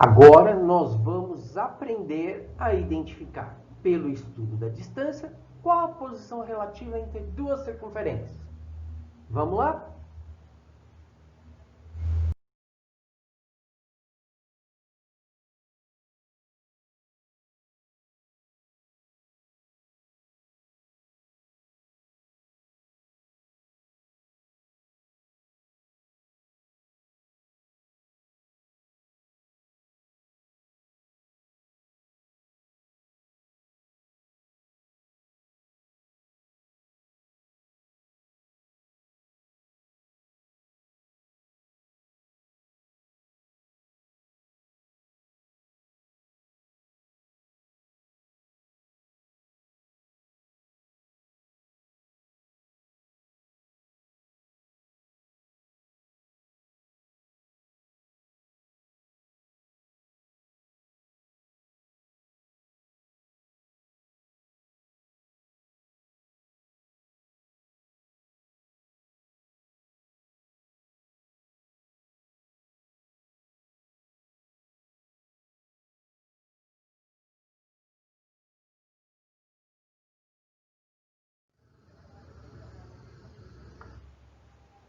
Agora nós vamos aprender a identificar, pelo estudo da distância, qual a posição relativa entre duas circunferências. Vamos lá?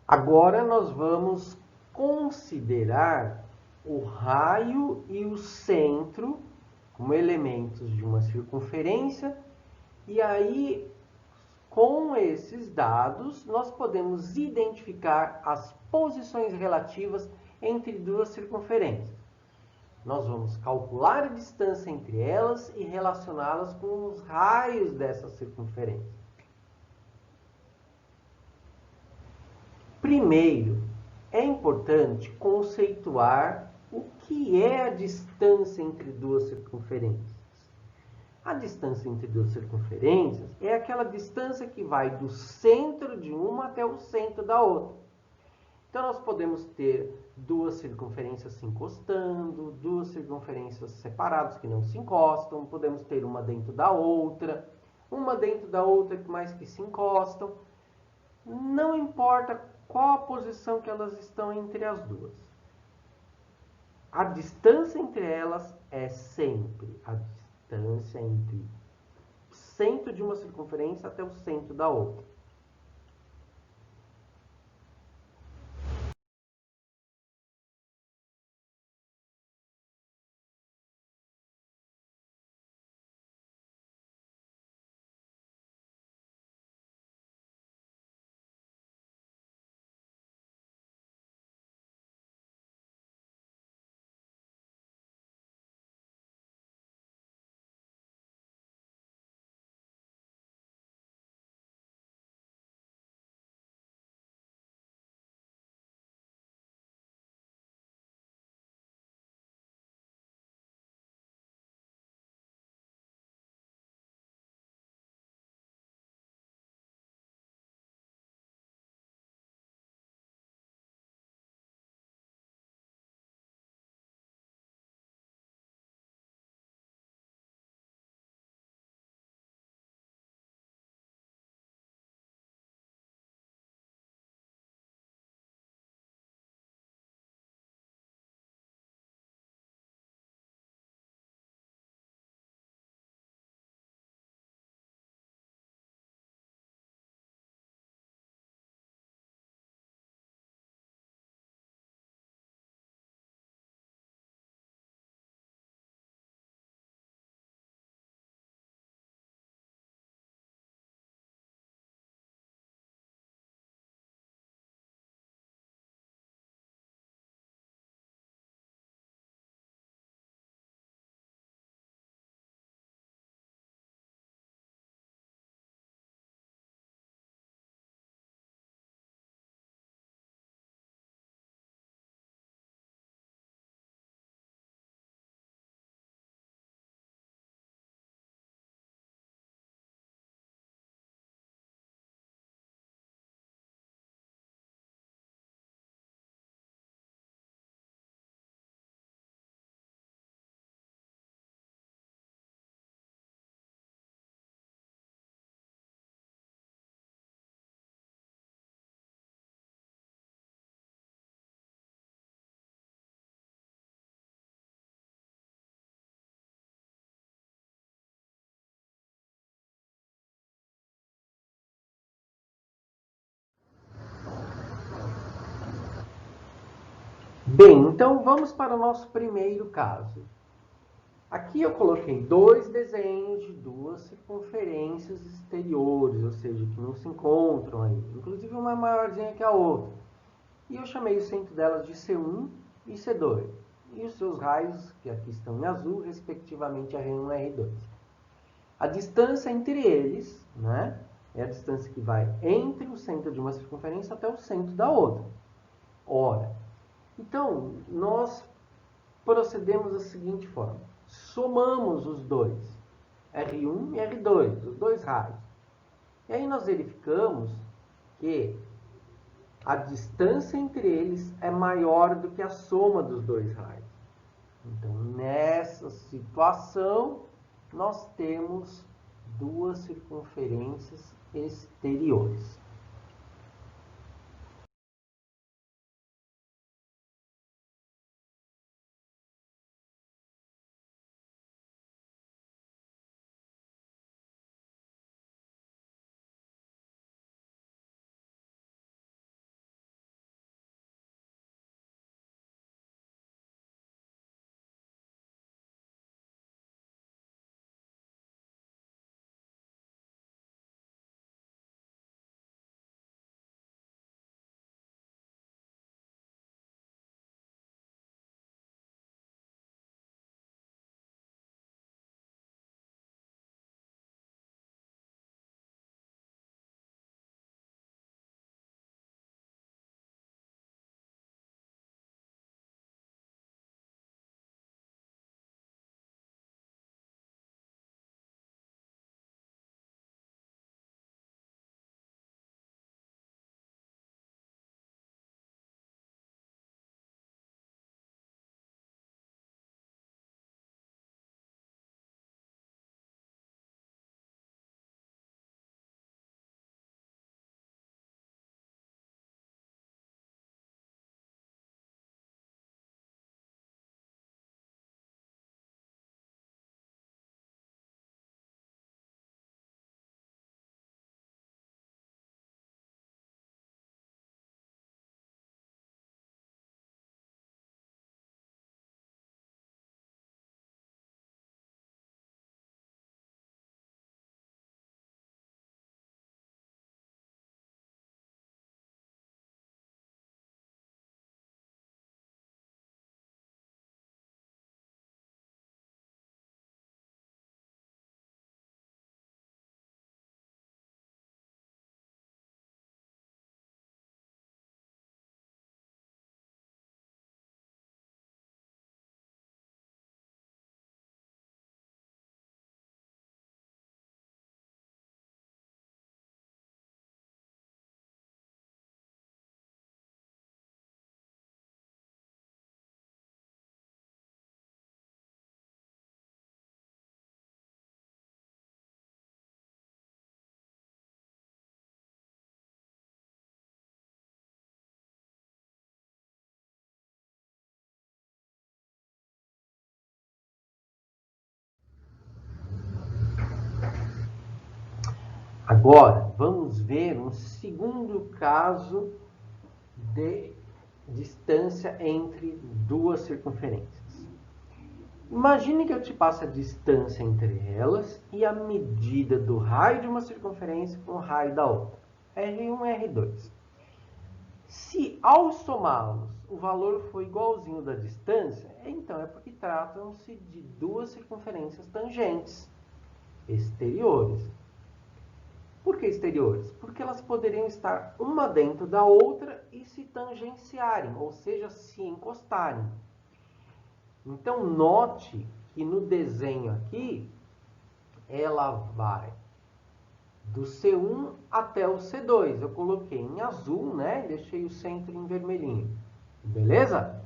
Agora nós vamos considerar o raio e o centro como elementos de uma circunferência, e aí, com esses dados, nós podemos identificar as posições relativas entre duas circunferências. Nós vamos calcular a distância entre elas e relacioná-las com os raios dessas circunferências. Primeiro, é importante conceituar o que é a distância entre duas circunferências. A distância entre duas circunferências é aquela distância que vai do centro de uma até o centro da outra. Então, nós podemos ter duas circunferências se encostando, duas circunferências separadas que não se encostam, podemos ter uma dentro da outra mais que se encostam. Não importa qual a posição que elas estão entre as duas. A distância entre elas é sempre a distância entre o centro de uma circunferência até o centro da outra. Bem, então vamos para o nosso primeiro caso. Aqui eu coloquei dois desenhos de duas circunferências exteriores, ou seja, que não se encontram aí. Inclusive uma maiorzinha que a outra. E eu chamei o centro delas de C1 e C2. E os seus raios, que aqui estão em azul, respectivamente R1 e R2. A distância entre eles, né, é a distância que vai entre o centro de uma circunferência até o centro da outra. Ora, então, nós procedemos da seguinte forma. Somamos os dois, R1 e R2, os dois raios. E aí nós verificamos que a distância entre eles é maior do que a soma dos dois raios. Então, nessa situação, nós temos duas circunferências exteriores. Agora, vamos ver um segundo caso de distância entre duas circunferências. Imagine que eu te passe a distância entre elas e a medida do raio de uma circunferência com o raio da outra, R1 e R2. Se ao somá-los o valor for igualzinho da distância, então é porque tratam-se de duas circunferências tangentes, exteriores. Por que exteriores? Porque elas poderiam estar uma dentro da outra e se tangenciarem, ou seja, se encostarem. Então, note que no desenho aqui, ela vai do C1 até o C2. Eu coloquei em azul, né? Deixei o centro em vermelhinho. Beleza?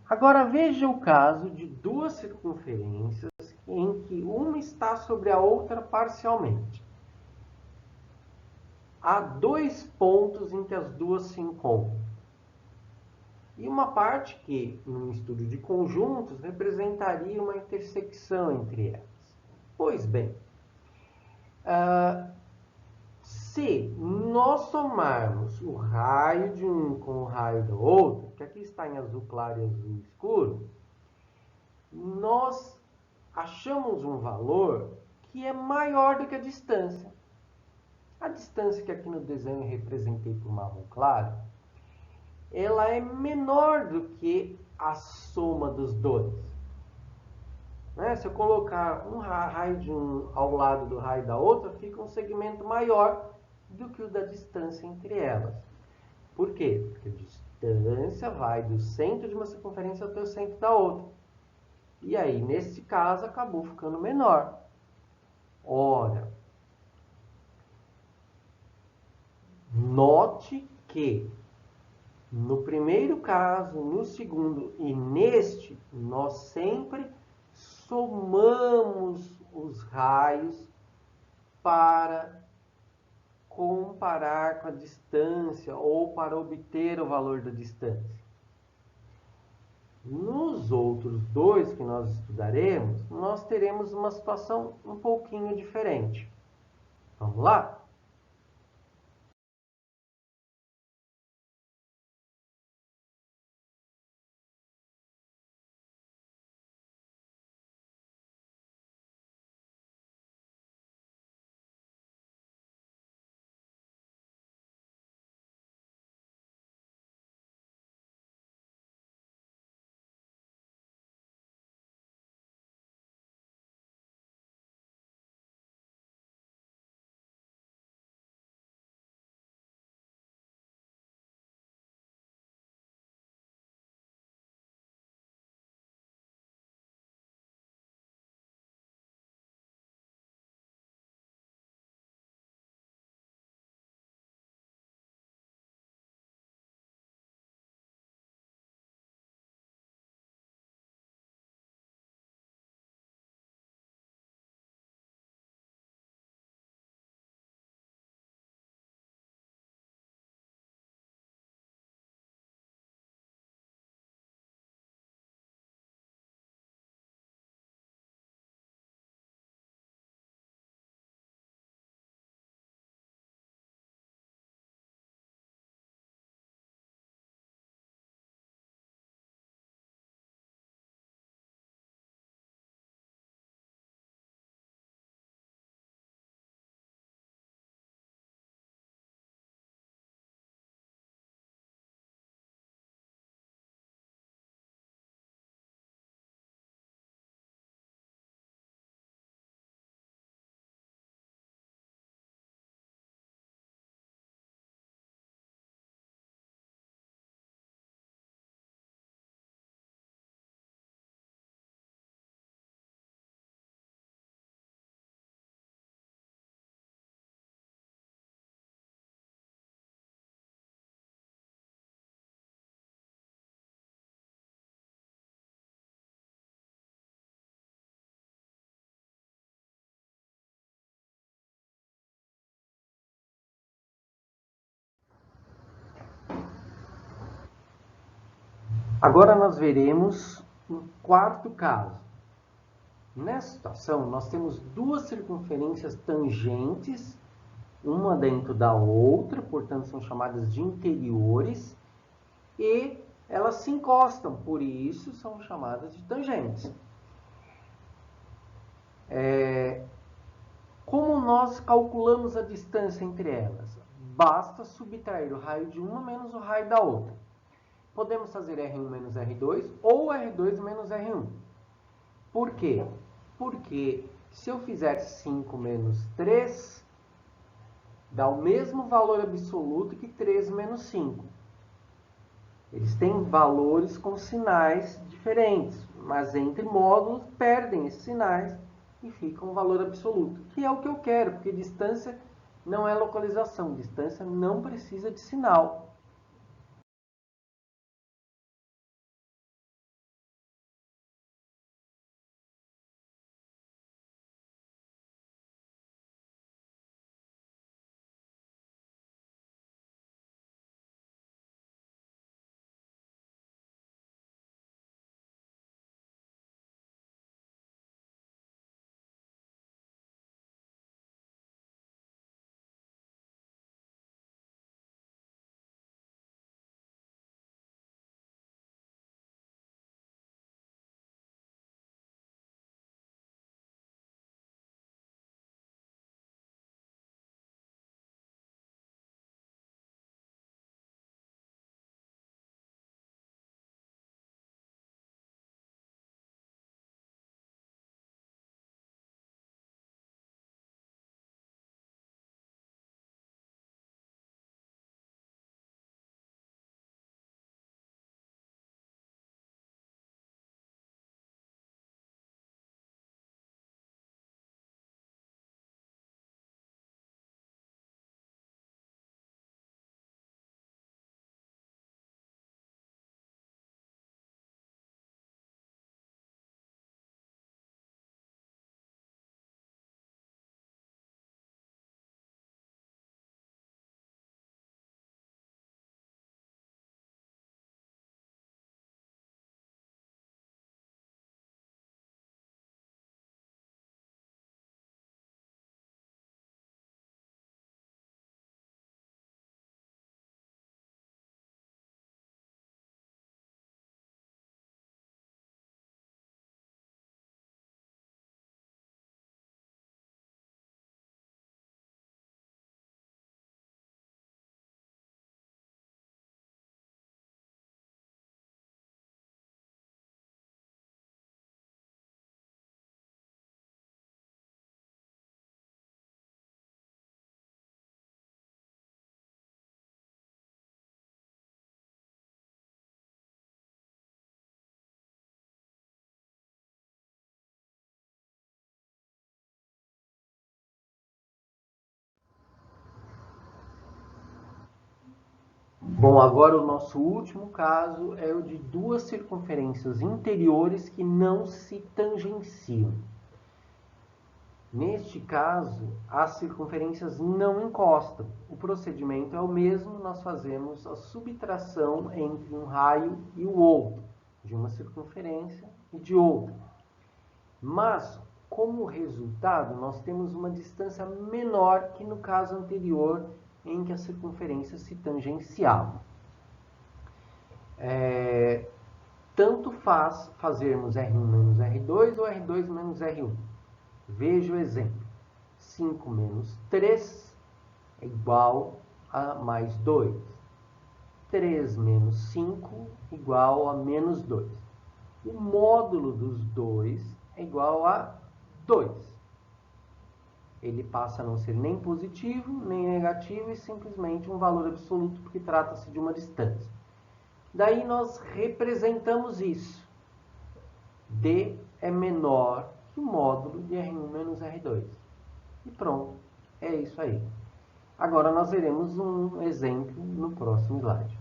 Agora veja o caso de duas circunferências em que uma está sobre a outra parcialmente. Há dois pontos em que as duas se encontram. E uma parte que, num estudo de conjuntos, representaria uma intersecção entre elas. Pois bem, se nós somarmos o raio de um com o raio do outro, que aqui está em azul claro e azul escuro, nós achamos um valor que é maior do que a distância. A distância que aqui no desenho eu representei por marrom claro, ela é menor do que a soma dos dois. Né? Se eu colocar um raio de um ao lado do raio da outra, fica um segmento maior do que o da distância entre elas. Por quê? Porque a distância vai do centro de uma circunferência até o centro da outra. E aí, nesse caso, acabou ficando menor. Ora, note que no primeiro caso, no segundo e neste, nós sempre somamos os raios para comparar com a distância ou para obter o valor da distância. Nos outros dois que nós estudaremos, nós teremos uma situação um pouquinho diferente. Vamos lá? Agora nós veremos um quarto caso. Nessa situação, nós temos duas circunferências tangentes, uma dentro da outra, portanto são chamadas de interiores, e elas se encostam, por isso são chamadas de tangentes. Como nós calculamos a distância entre elas? Basta subtrair o raio de uma menos o raio da outra. Podemos fazer R1 menos R2 ou R2 menos R1. Por quê? Porque se eu fizer 5 menos 3, dá o mesmo valor absoluto que 3 menos 5. Eles têm valores com sinais diferentes, mas entre módulos perdem esses sinais e fica um valor absoluto, que é o que eu quero, porque distância não é localização, distância não precisa de sinal. Bom, agora o nosso último caso é o de duas circunferências interiores que não se tangenciam. Neste caso, as circunferências não encostam. O procedimento é o mesmo, nós fazemos a subtração entre um raio e o outro, de uma circunferência e de outra. Mas, como resultado, nós temos uma distância menor que no caso anterior, em que as circunferências se tangenciavam. Tanto faz fazermos R1 menos R2 ou R2 menos R1. Veja o exemplo. 5 menos 3 é igual a mais 2. 3 menos 5 igual a menos 2. O módulo dos dois é igual a 2. Ele passa a não ser nem positivo, nem negativo, e simplesmente um valor absoluto, porque trata-se de uma distância. Daí nós representamos isso. D é menor que o módulo de R1 menos R2. E pronto, é isso aí. Agora nós veremos um exemplo no próximo slide.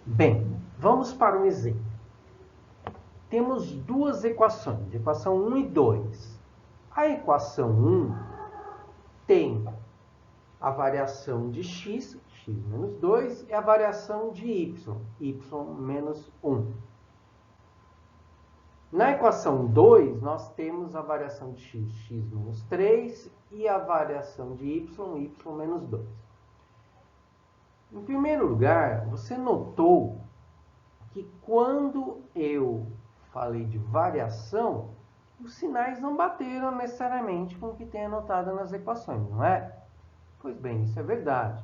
Bem, vamos para um exemplo. Temos duas equações, equação 1 e 2. A equação 1 tem a variação de x, x menos 2, e a variação de y, y menos 1. Na equação 2, nós temos a variação de x, x menos 3, e a variação de y, y menos 2. Em primeiro lugar, você notou que quando eu falei de variação, os sinais não bateram necessariamente com o que tem anotado nas equações, não é? Pois bem, isso é verdade.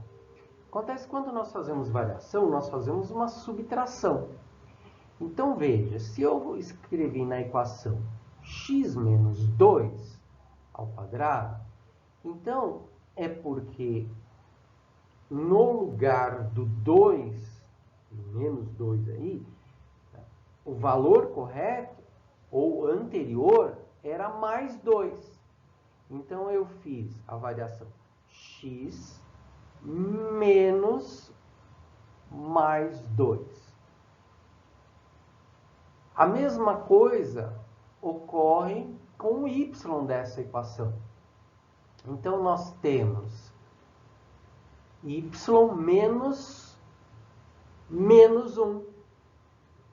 Acontece que quando nós fazemos variação, nós fazemos uma subtração. Então, veja, se eu escrevi na equação x menos 2 ao quadrado, então é porque no lugar do 2, menos 2 aí, o valor correto, ou anterior, era mais 2. Então, eu fiz a variação x menos mais 2. A mesma coisa ocorre com o y dessa equação. Então, nós temos y menos 1.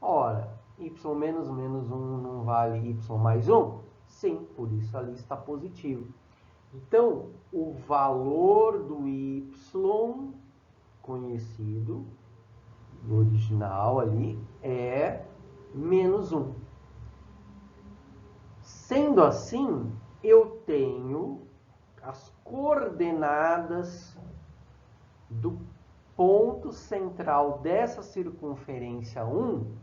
Ora, y menos 1 não vale y mais 1? Sim, por isso ali está positivo. Então, o valor do y conhecido, o original ali, é menos 1. Sendo assim, eu tenho as coordenadas do ponto central dessa circunferência 1,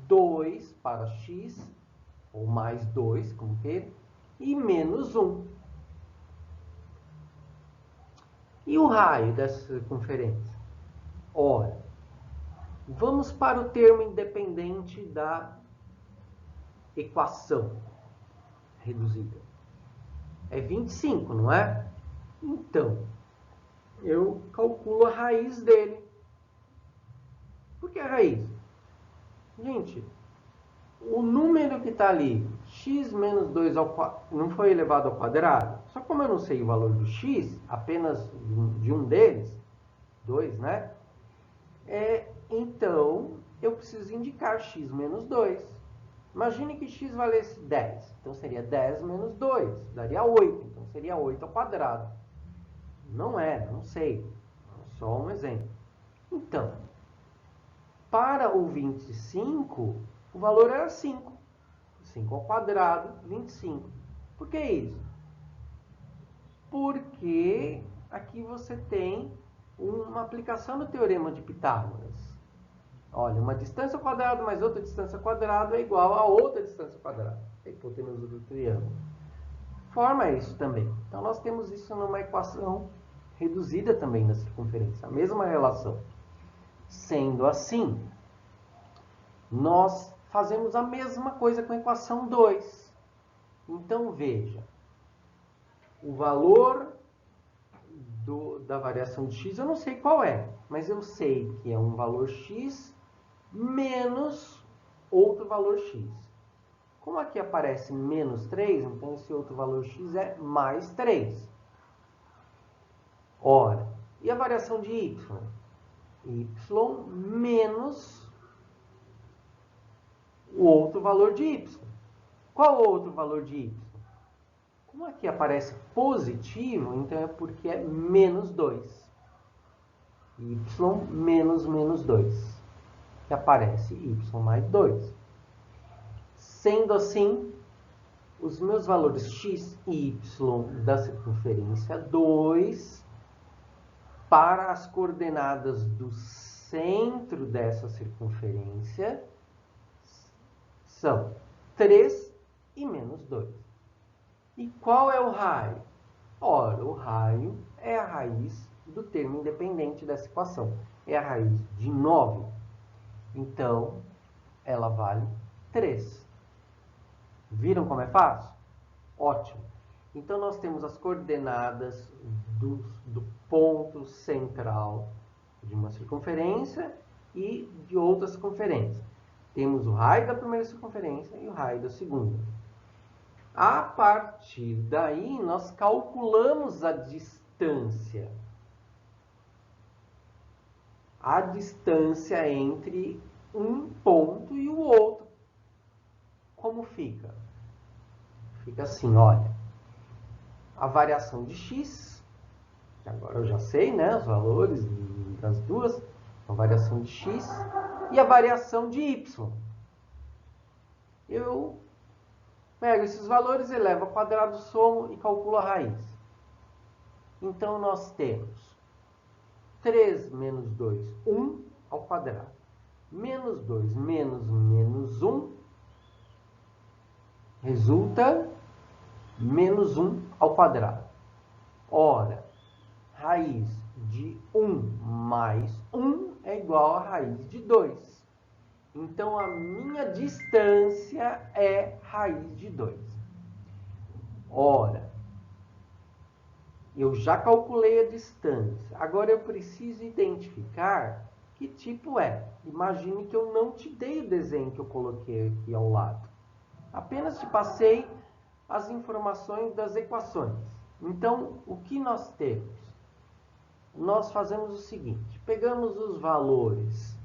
2 para x, ou mais 2, como queira, e menos 1. E o raio dessa circunferência? Ora, vamos para o termo independente da equação reduzida. É 25, não é? Então, eu calculo a raiz dele. Por que a raiz? Gente, o número que está ali, x menos 2 ao quadrado, não foi elevado ao quadrado? Só como eu não sei o valor do x, apenas de um deles, 2, né? Então, eu preciso indicar x menos 2. Imagine que x valesse 10. Então, seria 10 menos 2. Daria 8. Então, seria 8 ao quadrado. Não é, não sei. Só um exemplo. Então, para o 25, o valor era 5. 5 ao quadrado, 25. Por que isso? Porque aqui você tem uma aplicação do Teorema de Pitágoras. Olha, uma distância ao quadrado mais outra distância ao quadrado é igual a outra distância ao quadrado. A hipotenusa do triângulo. Forma isso também. Então, nós temos isso numa equação reduzida também da circunferência. A mesma relação. Sendo assim, nós fazemos a mesma coisa com a equação 2. Então, veja. O valor da variação de x eu não sei qual é. Mas eu sei que é um valor x menos outro valor x. Como aqui aparece menos 3, então esse outro valor x é mais 3. Ora, e a variação de y? Y menos o outro valor de y. Qual o outro valor de y? Como aqui aparece positivo, então é porque é menos 2. Y menos menos 2. Que aparece y mais 2. Sendo assim, os meus valores x e y da circunferência 2 para as coordenadas do centro dessa circunferência são 3 e menos 2. E qual é o raio? Ora, o raio é a raiz do termo independente dessa equação. É a raiz de 9. Então, ela vale 3. Viram como é fácil? Ótimo. Então, nós temos as coordenadas do ponto central de uma circunferência e de outra circunferência. Temos o raio da primeira circunferência e o raio da segunda. A partir daí, nós calculamos a distância. A distância entre um ponto e o outro. Como fica? Fica assim, olha. A variação de x, que agora eu já sei, né, os valores das duas, a variação de x e a variação de y. Eu pego esses valores, elevo ao quadrado, somo e calculo a raiz. Então, nós temos 3 menos 2, 1 ao quadrado. Menos 2 menos menos 1 resulta menos 1 ao quadrado. Ora, raiz de 1 mais 1 é igual a raiz de 2. Então, a minha distância é raiz de 2. Ora, eu já calculei a distância. Agora, eu preciso identificar que tipo é. Imagine que eu não te dei o desenho que eu coloquei aqui ao lado. Apenas te passei as informações das equações. Então, o que nós temos? Nós fazemos o seguinte. Pegamos os valores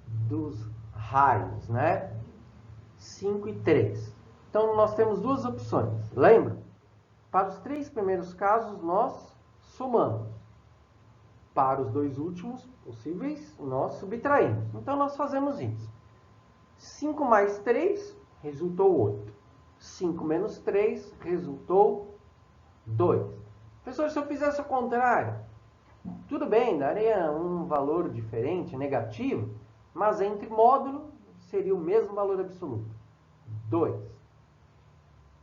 dos raios, né? 5 e 3. Então, nós temos duas opções. Lembra? Para os 3 primeiros casos, nós somamos. Para os 2 últimos possíveis, nós subtraímos. Então, nós fazemos isso. 5 mais 3 resultou 8. 5 menos 3 resultou 2. Professor, se eu fizesse o contrário, tudo bem, daria um valor diferente, negativo, mas entre módulo seria o mesmo valor absoluto. 2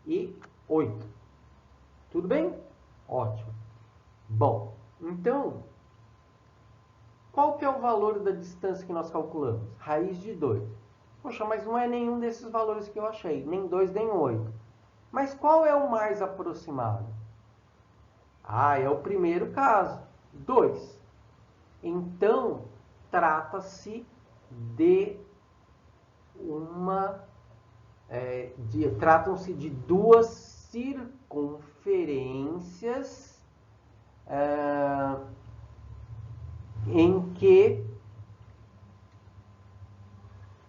e 8. Tudo bem? Ótimo. Bom, então, qual que é o valor da distância que nós calculamos? Raiz de 2. Poxa, mas não é nenhum desses valores que eu achei, nem 2, nem 8. Mas qual é o mais aproximado? Ah, é o primeiro caso, 2. Então, trata-se de tratam-se de duas circunferências em que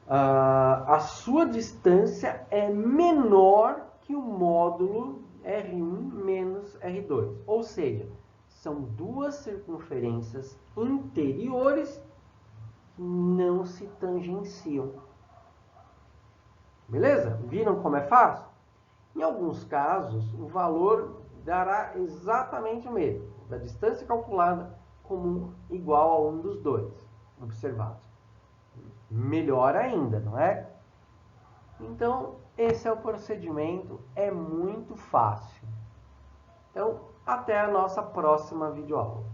a sua distância é menor que o módulo R1 menos R2. Ou seja, são duas circunferências interiores que não se tangenciam. Beleza? Viram como é fácil? Em alguns casos, o valor dará exatamente o mesmo, da distância calculada como igual a um dos dois observados. Melhor ainda, não é? Então, esse é o procedimento, é muito fácil. Então, até a nossa próxima videoaula.